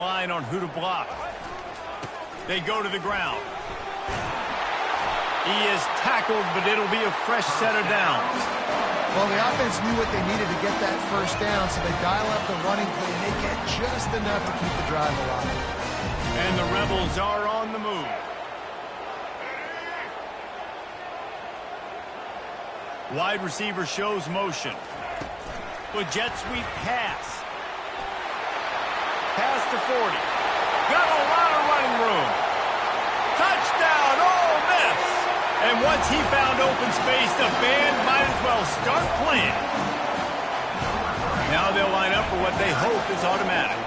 line on who to block. They go to the ground. He is tackled, but it'll be a fresh set of downs. Well, the offense knew what they needed to get that first down, so they dial up the running play, and they get just enough to keep the drive alive. And the Rebels are on the move. Wide receiver shows motion. With jet sweep pass. Pass to 40. Got a lot of running room. Touchdown, Ole Miss. And once he found open space, the band might as well start playing. Now they'll line up for what they hope is automatic.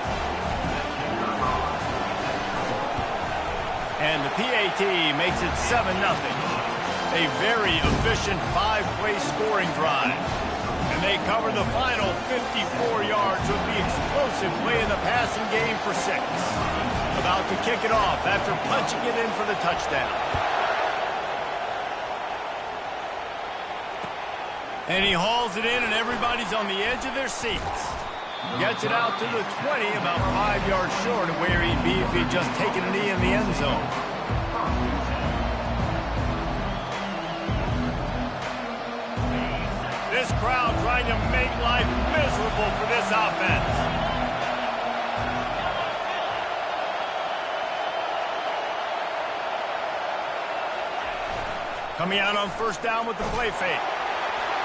And the PAT makes it 7-0. A very efficient 5-play scoring drive. And they cover the final 54 yards with the explosive play in the passing game for 6. About to kick it off after punching it in for the touchdown. And he hauls it in, and everybody's on the edge of their seats. Gets it out to the 20, about 5 yards short of where he'd be if he'd just taken a knee in the end zone. This crowd trying to make life miserable for this offense. Coming out on first down with the play fake.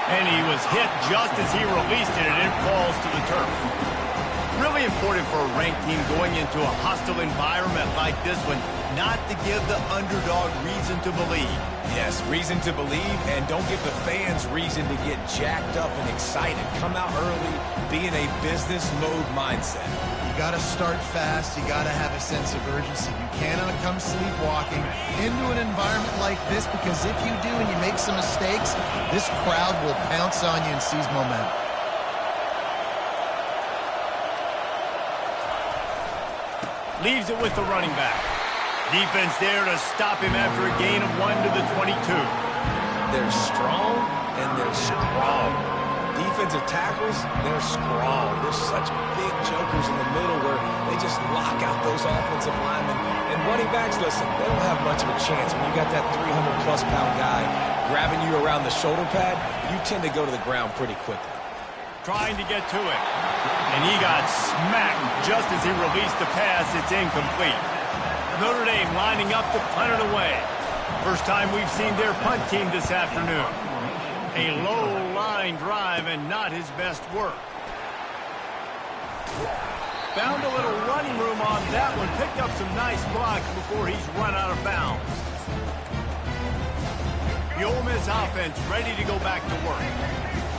And he was hit just as he released it, and it falls to the turf. Really important for a ranked team going into a hostile environment like this one, not to give the underdog reason to believe. Yes, reason to believe, and don't give the fans reason to get jacked up and excited. Come out early, be in a business mode mindset. You got to start fast. You got to have a sense of urgency. You cannot come sleepwalking into an environment like this, because if you do and you make some mistakes, this crowd will pounce on you and seize momentum. Leaves it with the running back. Defense there to stop him after a gain of 1 to the 22. They're strong, and they're strong. Defensive tackles, they're strong. There's such big jokers in the middle where they just lock out those offensive linemen. And running backs, listen, they don't have much of a chance. When you got that 300-plus pound guy grabbing you around the shoulder pad, you tend to go to the ground pretty quickly. Trying to get to it. And he got smacked just as he released the pass. It's incomplete. Notre Dame lining up to punt it away. First time we've seen their punt team this afternoon. A low-line drive and not his best work. Found a little running room on that one. Picked up some nice blocks before he's run out of bounds. The Ole Miss offense ready to go back to work.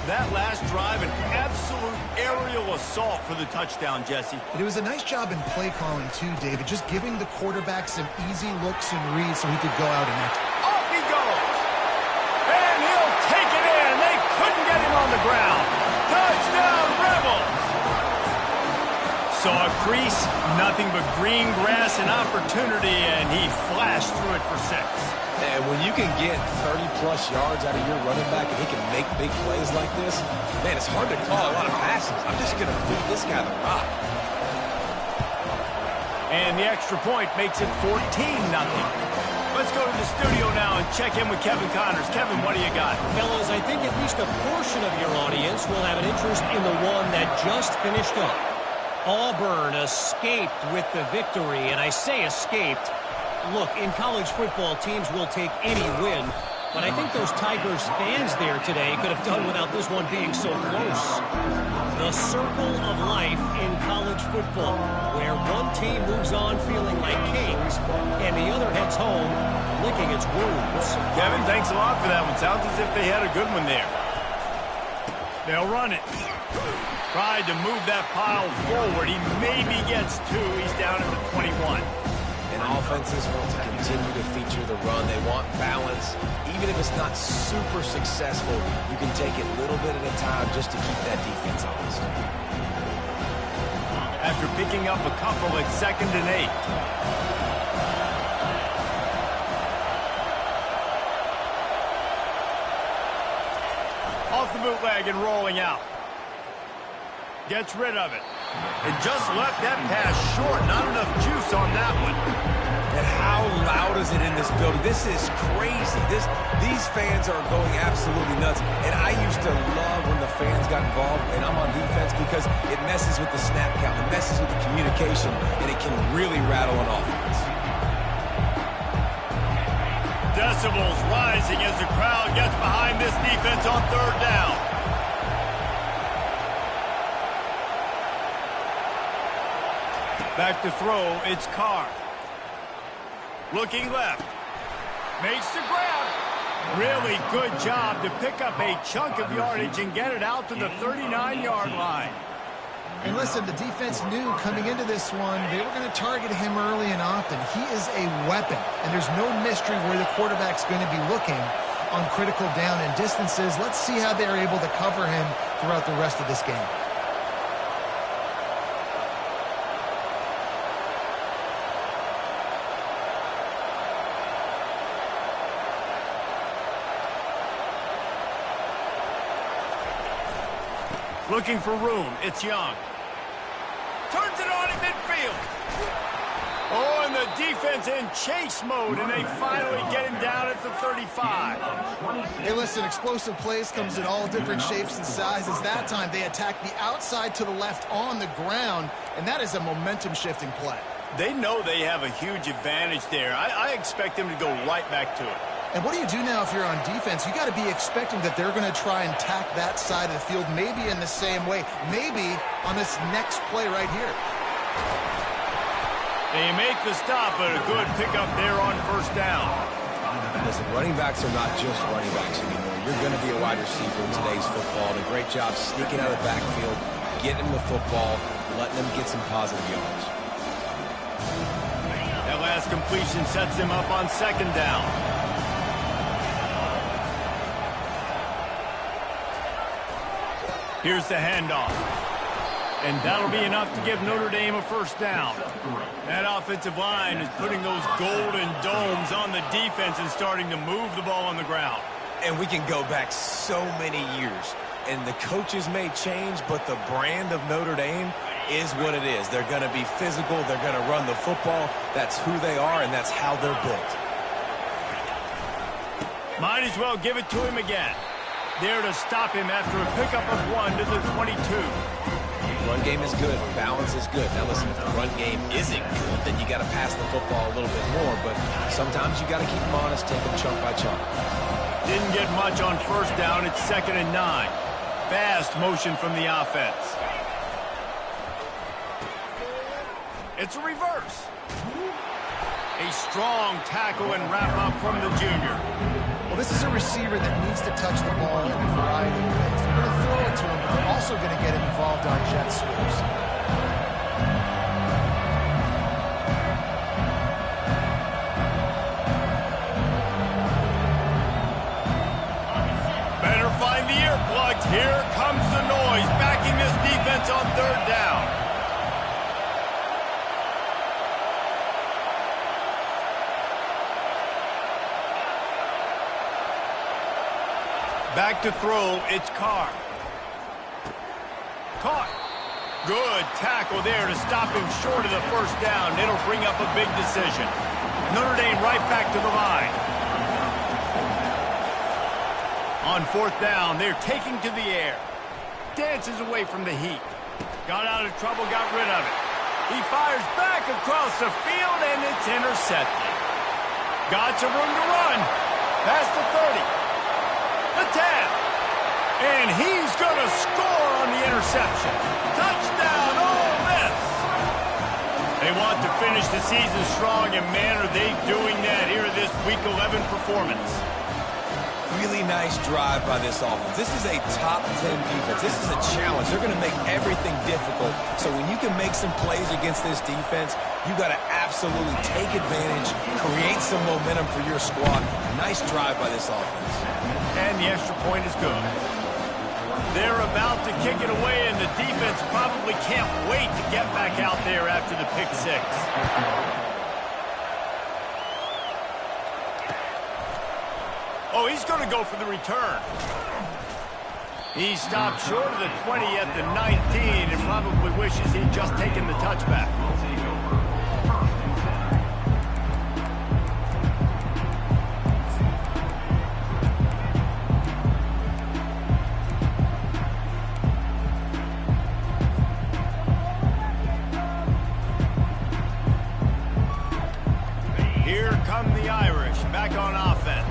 That last drive, an absolute aerial assault for the touchdown, Jesse. It was a nice job in play calling, too, David. Just giving the quarterback some easy looks and reads so he could go out and act. Off he goes! And he'll take it in. They couldn't get him on the ground. Touchdown, Rebels! Saw a crease, nothing but green grass and opportunity, and he flashed through it for 6. And when you can get 30-plus yards out of your running back and he can make big plays like this, man, it's hard to call a lot of passes. I'm just going to feed this guy the rock. And the extra point makes it 14-0. Let's go to the studio now and check in with Kevin Connors. Kevin, what do you got? Fellas, I think at least a portion of your audience will have an interest in the one that just finished up. Auburn escaped with the victory, and I say escaped. Look, in college football, teams will take any win, but I think those Tigers fans there today could have done without this one being so close. The circle of life in college football, where one team moves on feeling like kings, and the other heads home licking its wounds. Kevin, thanks a lot for that one. Sounds as if they had a good one there. They'll run it. Tried to move that pile forward. He maybe gets 2. He's down at the 21. And offenses want to continue to feature the run. They want balance. Even if it's not super successful, you can take it little bit at a time just to keep that defense honest. After picking up a couple at 2nd and 8. Off the bootleg and rolling out. Gets rid of it. And just left that pass short. Not enough juice on that one. And how loud is it in this building? This is crazy. These fans are going absolutely nuts. And I used to love when the fans got involved, and I'm on defense, because it messes with the snap count, it messes with the communication, and it can really rattle an offense. Decibels rising as the crowd gets behind this defense on third down. Back to throw, it's Carr. Looking left. Makes the grab. Really good job to pick up a chunk of yardage and get it out to the 39-yard line. And listen, the defense knew coming into this one, they were going to target him early and often. He is a weapon, and there's no mystery where the quarterback's going to be looking on critical down and distances. Let's see how they're able to cover him throughout the rest of this game. Looking for room. It's Young. Turns it on in midfield. Oh, and the defense in chase mode, and they finally get him down at the 35. Hey, listen, explosive plays comes in all different shapes and sizes. That time, they attack the outside to the left on the ground, and that is a momentum-shifting play. They know they have a huge advantage there. I expect them to go right back to it. And what do you do now if you're on defense? You got to be expecting that they're going to try and tack that side of the field, maybe in the same way, maybe on this next play right here. They make the stop, but a good pickup there on first down. Listen, running backs are not just running backs anymore. You're going to be a wide receiver in today's football. And a great job sneaking out of the backfield, getting them the football, letting them get some positive yards. That last completion sets them up on second down. Here's the handoff. And that'll be enough to give Notre Dame a first down. That offensive line is putting those golden domes on the defense and starting to move the ball on the ground. And we can go back so many years. And the coaches may change, but the brand of Notre Dame is what it is. They're going to be physical. They're going to run the football. That's who they are, and that's how they're built. Might as well give it to him again. There to stop him after a pickup of 1 to the 22. Run game is good. Balance is good. Now, listen, if the run game isn't good, then you got to pass the football a little bit more. But sometimes you got to keep them honest, take them chunk by chunk. Didn't get much on first down. It's 2nd and 9. Fast motion from the offense. It's a reverse. A strong tackle and wrap up from the junior. Well, this is a receiver that needs to touch the ball in a variety of ways. They're going to throw it to him, but they're also going to get him involved on jet sweeps. Better find the earplugs. Here comes the noise, backing this defense on third down. Back to throw, it's Carr. Caught. Good tackle there to stop him short of the first down. It'll bring up a big decision. Notre Dame right back to the line. On fourth down, they're taking to the air. Dances away from the heat. Got out of trouble, got rid of it. He fires back across the field, and it's intercepted. Got some room to run. Past the 30. The 10. And he's going to score on the interception. Touchdown, Ole Miss. They want to finish the season strong, and man, are they doing that here in this Week 11 performance. Really nice drive by this offense. This is a top 10 defense. This is a challenge. They're going to make everything difficult. So when you can make some plays against this defense, you got to absolutely take advantage, create some momentum for your squad. Nice drive by this offense. And the extra point is good. They're about to kick it away, and the defense probably can't wait to get back out there after the pick six. Oh, he's going to go for the return. He stopped short of the 20 at the 19 and probably wishes he'd just taken the touchback. Here come the Irish back on offense.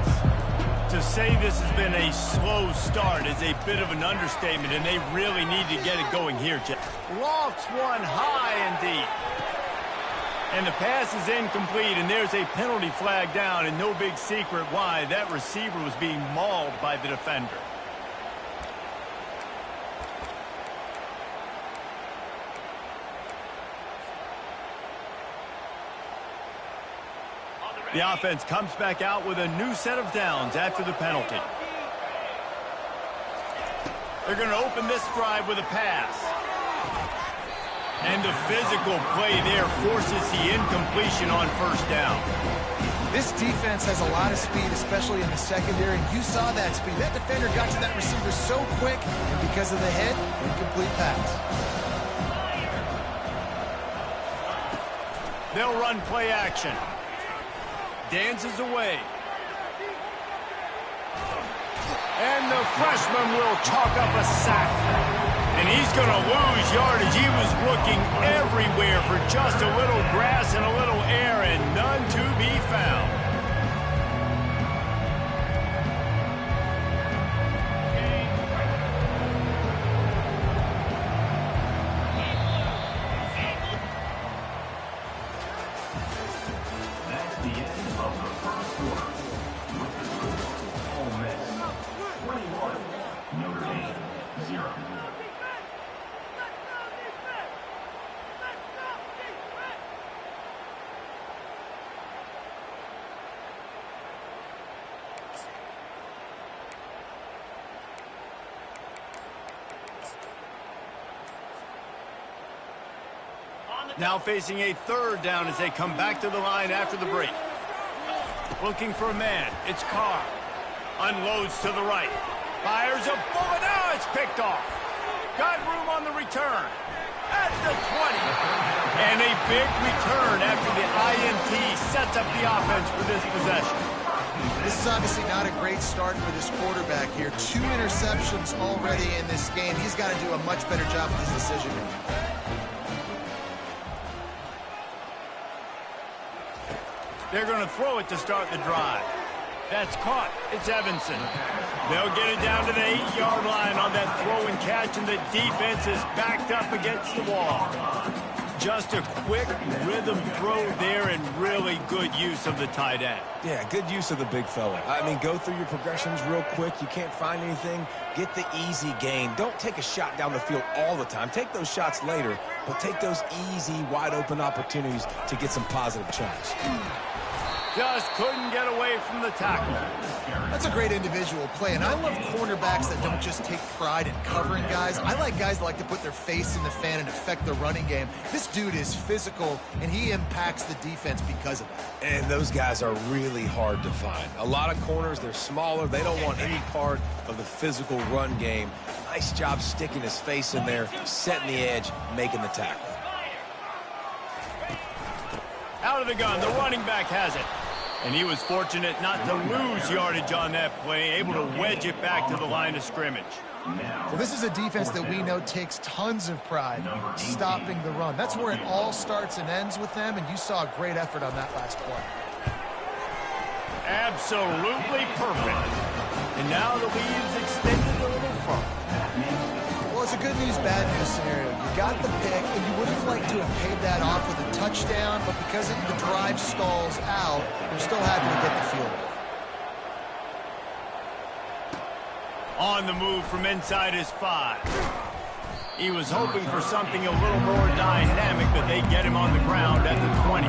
To say this has been a slow start is a bit of an understatement, and they really need to get it going here, Jeff. Lofts one high and deep. And the pass is incomplete, and there's a penalty flag down, and no big secret why. That receiver was being mauled by the defender. The offense comes back out with a new set of downs after the penalty. They're going to open this drive with a pass. And the physical play there forces the incompletion on first down. This defense has a lot of speed, especially in the secondary. You saw that speed. That defender got to that receiver so quick, and because of the hit, incomplete pass. They'll run play action. Dances away. And the freshman will chalk up a sack. And he's going to lose yardage. He was looking everywhere for just a little grass and a little air, and none to be found. Now facing a third down as they come back to the line after the break. Looking for a man. It's Carr. Unloads to the right. Fires a bullet. Now it's picked off. Got room on the return. At the 20. And a big return after the INT sets up the offense for this possession. This is obviously not a great start for this quarterback here. 2 interceptions already in this game. He's got to do a much better job with his decision. They're going to throw it to start the drive. That's caught. It's Evanson. They'll get it down to the 8-yard line on that throw and catch, and the defense is backed up against the wall. Just a quick rhythm throw there and really good use of the tight end. Yeah, good use of the big fella. I mean, go through your progressions real quick. You can't find anything. Get the easy gain. Don't take a shot down the field all the time. Take those shots later, but take those easy, wide-open opportunities to get some positive chunks. Just couldn't get away from the tackle. That's a great individual play, and I love cornerbacks that don't just take pride in covering guys. I like guys that like to put their face in the fan and affect the running game. This dude is physical, and he impacts the defense because of that. And those guys are really hard to find. A lot of corners, they're smaller. They don't want any part of the physical run game. Nice job sticking his face in there, setting the edge, making the tackle. Out of the gun, the running back has it. And he was fortunate not to lose yardage on that play, able to wedge it back to the line of scrimmage. Well, this is a defense that we know takes tons of pride stopping the run. That's where it all starts and ends with them, and you saw a great effort on that last play. Absolutely perfect. And now the lead is extended a little further. Well, it's a good news, bad news scenario. You got the pick, and you would have liked to have paid that off with a touchdown, but because the drive stalls out, you're still happy to get the field goal. On the move from inside his 5. He was hoping for something a little more dynamic, but they get him on the ground at the 20.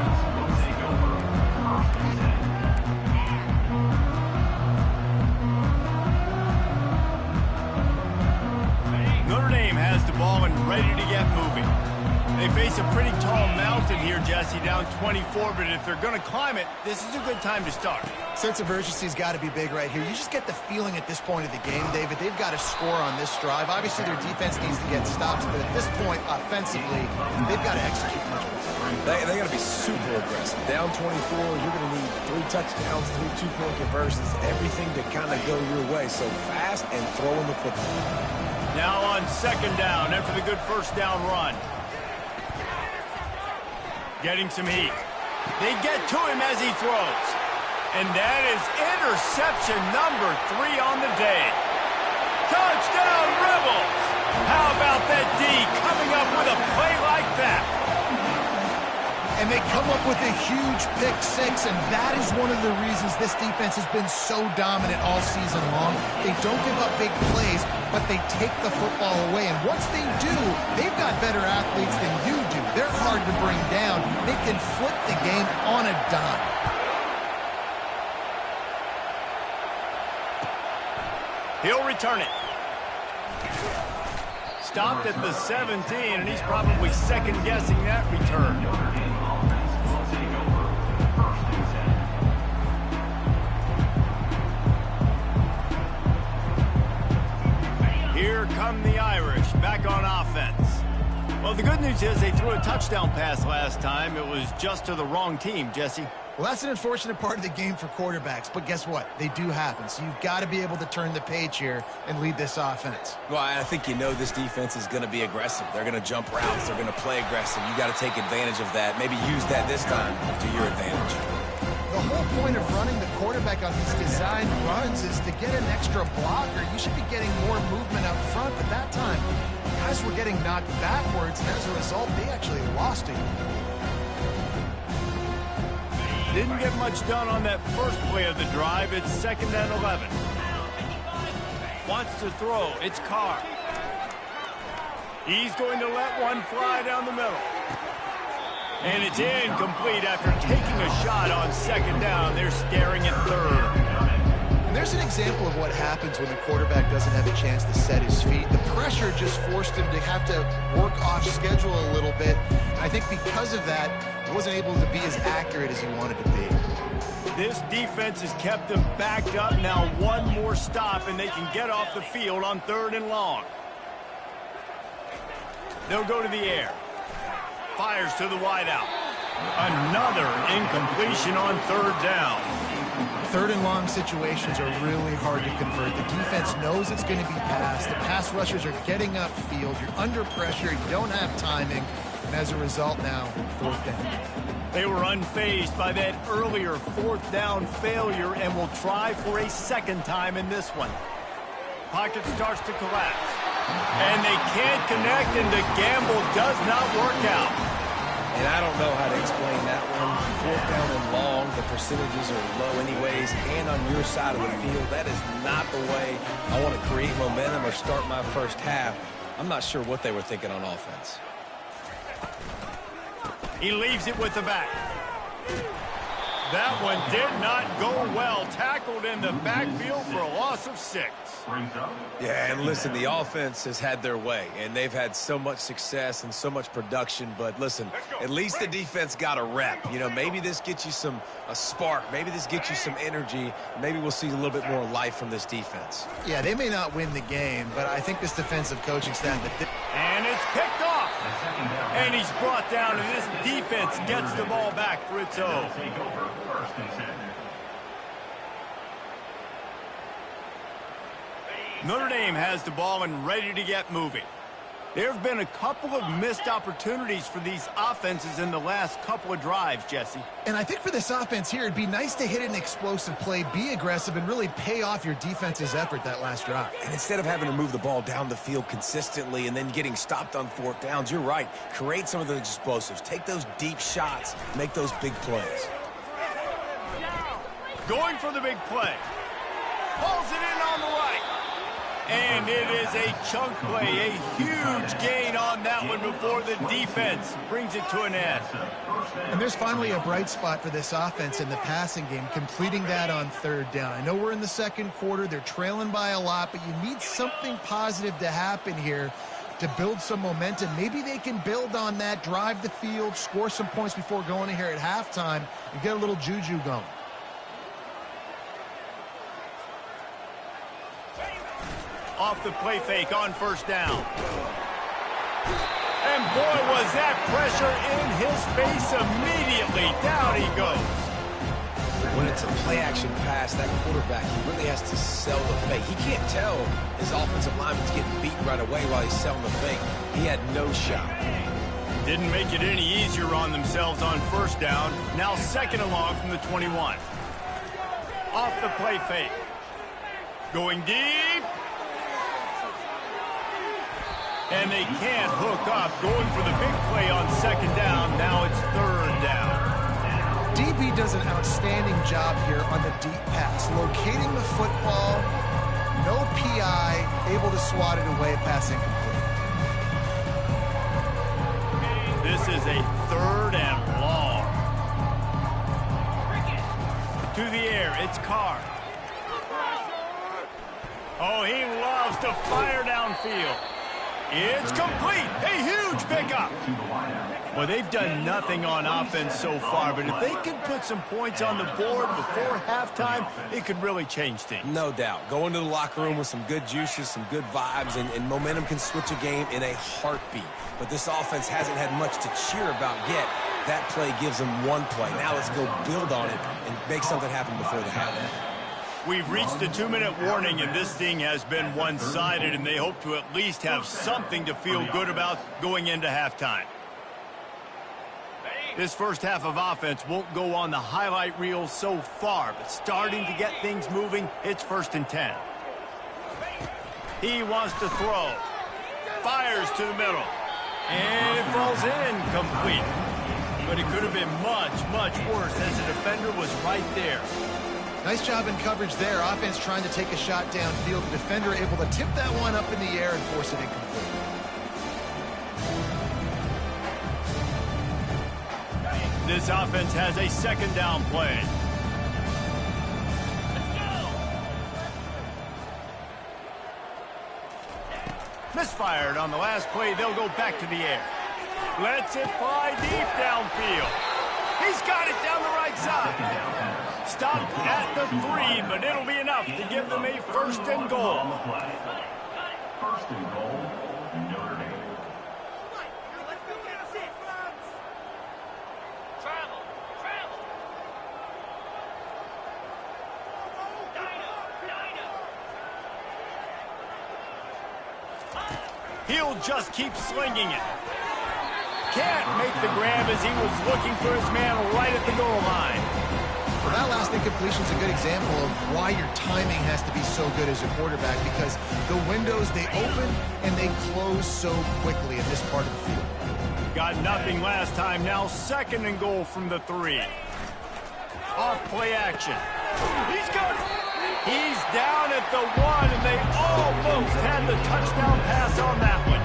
Notre Dame has the ball and ready to get moving. They face a pretty tall mountain here, Jesse, down 24, but if they're going to climb it, this is a good time to start. Sense of urgency's got to be big right here. You just get the feeling at this point of the game, David, they've got to score on this drive. Obviously, their defense needs to get stops, but at this point, offensively, they've got to execute much better. They got to be super aggressive. Down 24, you're going to need 3 touchdowns, 3 two-point conversions, everything to kind of go your way. So fast and throwing the football. Now on second down after the good first down run. Getting some heat. They get to him as he throws. And that is interception number 3 on the day. Touchdown, Rebels! How about that D coming up with a play like that? And they come up with a huge pick 6, and that is one of the reasons this defense has been so dominant all season long. They don't give up big plays, but they take the football away. And once they do, they've got better athletes than you do. They're hard to bring down. They can flip the game on a dime. He'll return it. Stopped at the 17, and he's probably second-guessing that return. Here come the Irish, back on offense. Well, the good news is they threw a touchdown pass last time. It was just to the wrong team, Jesse. Well, that's an unfortunate part of the game for quarterbacks, but guess what? They do happen, so you've got to be able to turn the page here and lead this offense. Well, I think you know this defense is going to be aggressive. They're going to jump routes. They're going to play aggressive. You got to take advantage of that. Maybe use that this time to your advantage. The whole point of running the quarterback on these designed runs is to get an extra blocker. You should be getting more movement up front, but that time, guys were getting knocked backwards, and as a result, they actually lost it. Didn't get much done on that first play of the drive. It's 2nd and 11. Wants to throw. It's Carr. He's going to let one fly down the middle. And it's incomplete after taking a shot on 2nd down. They're staring at 3rd. And there's an example of what happens when the quarterback doesn't have a chance to set his feet. The pressure just forced him to have to work off schedule a little bit. And I think because of that, he wasn't able to be as accurate as he wanted to be. This defense has kept them backed up. Now one more stop, and they can get off the field on 3rd and long. They'll go to the air. Fires to the wideout. Another incompletion on 3rd down. 3rd and long situations are really hard to convert. The defense knows it's going to be passed. The pass rushers are getting upfield. You're under pressure. You don't have timing. And as a result now, 4th down. They were unfazed by that earlier 4th down failure and will try for a 2nd time in this one. Pocket starts to collapse. And they can't connect, and the gamble does not work out. And I don't know how to explain that one. 4th down and long, the percentages are low anyways, and on your side of the field, that is not the way I want to create momentum or start my first half. I'm not sure what they were thinking on offense. He leaves it with the back. That one did not go well. Tackled in the backfield for a loss of 6. Yeah, and listen, the offense has had their way, and they've had so much success and so much production. But listen, at least the defense got a rep. You know, maybe this gets you a spark. Maybe this gets you some energy. Maybe we'll see a little bit more life from this defense. Yeah, they may not win the game, but I think this defensive coaching staff... And it's picked off. And he's brought down, and this defense gets the ball back for its own. Notre Dame has the ball and ready to get moving. There have been a couple of missed opportunities for these offenses in the last couple of drives, Jesse. And I think for this offense here, it'd be nice to hit an explosive play, be aggressive, and really pay off your defense's effort that last drive. And instead of having to move the ball down the field consistently and then getting stopped on 4th downs, you're right. Create some of those explosives. Take those deep shots. Make those big plays. Going for the big play. Pulls it in on the right. And it is a chunk play, a huge gain on that one before the defense brings it to an end. And there's finally a bright spot for this offense in the passing game, completing that on 3rd down. I know we're in the 2nd quarter. They're trailing by a lot, but you need something positive to happen here to build some momentum. Maybe they can build on that, drive the field, score some points before going in here at halftime and get a little juju going. Off the play fake on first down. And boy, was that pressure in his face immediately. Down he goes. When it's a play-action pass, that quarterback, he really has to sell the fake. He can't tell his offensive lineman's getting beaten right away while he's selling the fake. He had no shot. Didn't make it any easier on themselves on first down. Now second and long from the 21. Off the play fake. Going deep. And they can't hook up. Going for the big play on second down. Now it's third down. DB does an outstanding job here on the deep pass. Locating the football, no PI, able to swat it away, pass incomplete. This is a third and long. To the air, it's Carr. Oh, he loves to fire downfield. It's complete. A huge pickup. Well, they've done nothing on offense so far, but if they can put some points on the board before halftime, it could really change things. No doubt. Go into the locker room with some good juices, some good vibes, and momentum can switch a game in a heartbeat. But this offense hasn't had much to cheer about yet. That play gives them one play. Now let's go build on it and make something happen before the half. We've reached the 2-minute warning, and this thing has been one-sided, and they hope to at least have something to feel good about going into halftime. This first half of offense won't go on the highlight reel so far, but starting to get things moving, it's 1st and 10. He wants to throw. Fires to the middle. And it falls incomplete. But it could have been much, much worse as the defender was right there. Nice job in coverage there. Offense trying to take a shot downfield. The defender able to tip that one up in the air and force it incomplete. This offense has a second down play. Misfired on the last play. They'll go back to the air. Lets it fly deep downfield. He's got it down the right side. Stopped at the 3, but it'll be enough to give them a 1st and goal. 1st and goal, Notre Dame. He'll just keep slinging it. Can't make the grab as he was looking for his man right at the goal line. Well, that last incompletion is a good example of why your timing has to be so good as a quarterback, because the windows, they open and they close so quickly in this part of the field. Got nothing last time. Now 2nd and goal from the 3. Off play action. He's got it. He's down at the 1, and they almost had the touchdown pass on that one.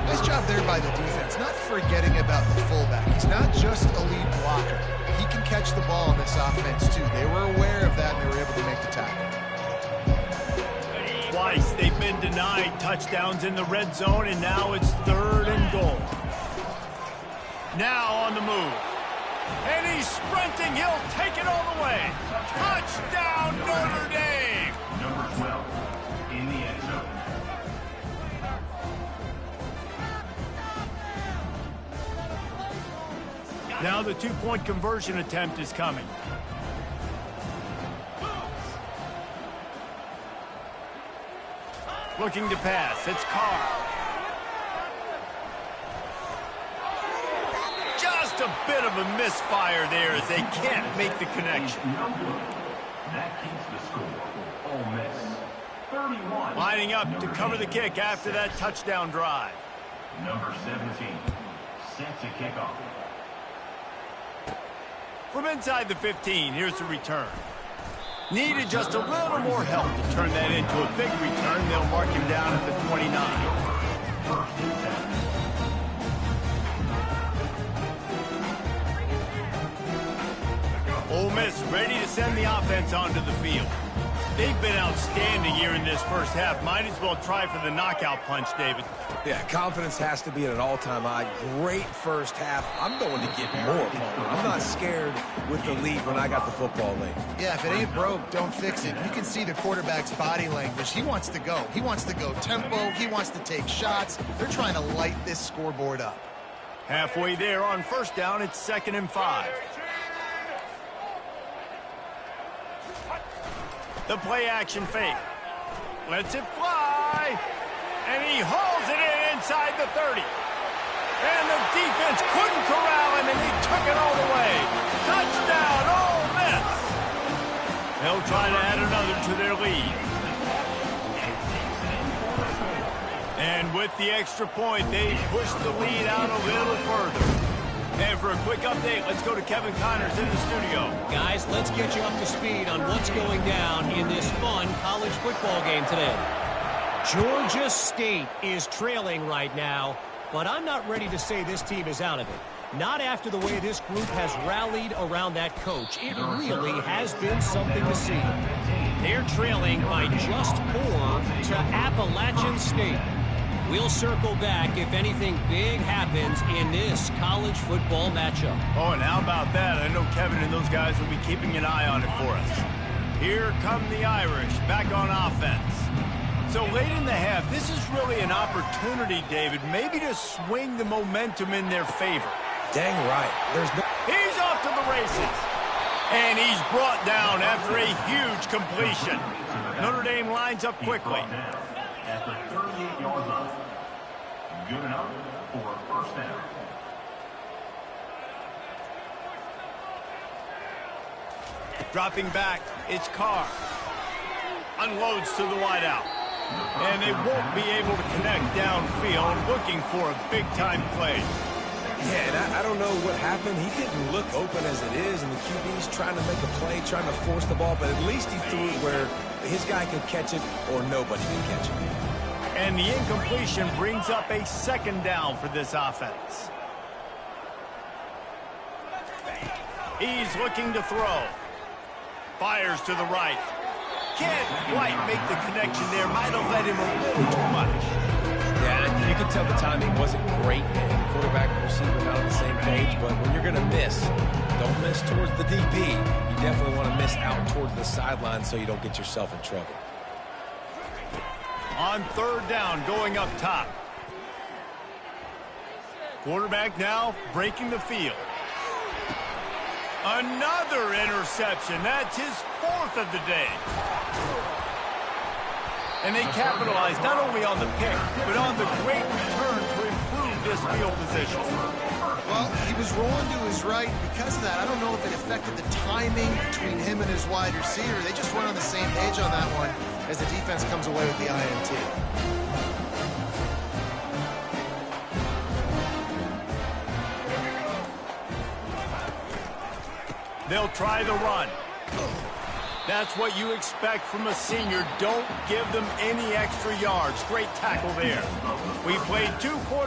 Nice job there by the defense, not forgetting about the fullback. He's not just a lead blocker. He can catch the ball in this offense, too. They were aware of that, and they were able to make the tackle. Twice they've been denied touchdowns in the red zone, and now it's 3rd and goal. Now on the move. And he's sprinting. He'll take it all the way. Touchdown, Notre Dame! Number 12 in the end zone. Now the 2-point conversion attempt is coming. Looking to pass. It's Carr. Just a bit of a misfire there as they can't make the connection. That keeps the score. Ole Miss 31. Lining up to cover the kick after that touchdown drive. Number 17 set to kick off. From inside the 15, here's the return. Needed just a little more help to turn that into a big return. They'll mark him down at the 29. 1st and 10. Ole Miss ready to send the offense onto the field. They've been outstanding here in this first half. Might as well try for the knockout punch, David. Yeah, confidence has to be at an all-time high. Great first half. I'm going to get more, Paul. I'm not scared with the lead when I got the football late. Yeah, if it ain't broke, don't fix it. You can see the quarterback's body language. He wants to go. He wants to go tempo. He wants to take shots. They're trying to light this scoreboard up. Halfway there on first down, it's 2nd and 5. The play action fake. Lets it fly. And he hauls it in inside the 30. And the defense couldn't corral him, and he took it all the way. Touchdown, Ole Miss. They'll try to add another to their lead. And with the extra point, they push the lead out a little further. And for a quick update, let's go to Kevin Connors in the studio. Guys, let's get you up to speed on what's going down in this fun college football game today. Georgia State is trailing right now, but I'm not ready to say this team is out of it. Not after the way this group has rallied around that coach. It really has been something to see. They're trailing by just 4 to Appalachian State. We'll circle back if anything big happens in this college football matchup. Oh, and how about that? I know Kevin and those guys will be keeping an eye on it for us. Here come the Irish back on offense. So late in the half, this is really an opportunity, David, maybe to swing the momentum in their favor. Dang right. He's off to the races. And he's brought down after a huge completion. Notre Dame lines up quickly. At the 38-yard line. Good enough for a first down. Dropping back, it's Carr. Unloads to the wideout. And they won't be able to connect downfield, looking for a big-time play. Yeah, and I don't know what happened. He didn't look open as it is, and the QB's trying to make a play, trying to force the ball, but at least he threw it where his guy could catch it or nobody can catch it. And the incompletion brings up a 2nd down for this offense. He's looking to throw. Fires to the right. Can't quite make the connection there. Might have let him a little too much. Yeah, you can tell the timing wasn't great. Quarterback and receiver not on the same page, but when you're going to miss, don't miss towards the DP. You definitely want to miss out towards the sideline so you don't get yourself in trouble. On 3rd down, going up top. Quarterback now breaking the field. Another interception. That's his 4th of the day. And they capitalized not only on the pick, but on the great return to improve this field position. Well, he was rolling to his right. Because of that, I don't know if it affected the timing between him and his wide receiver. They just weren't on the same page on that one as the defense comes away with the INT. They'll try the run. That's what you expect from a senior. Don't give them any extra yards. Great tackle there. We played 2 quarters.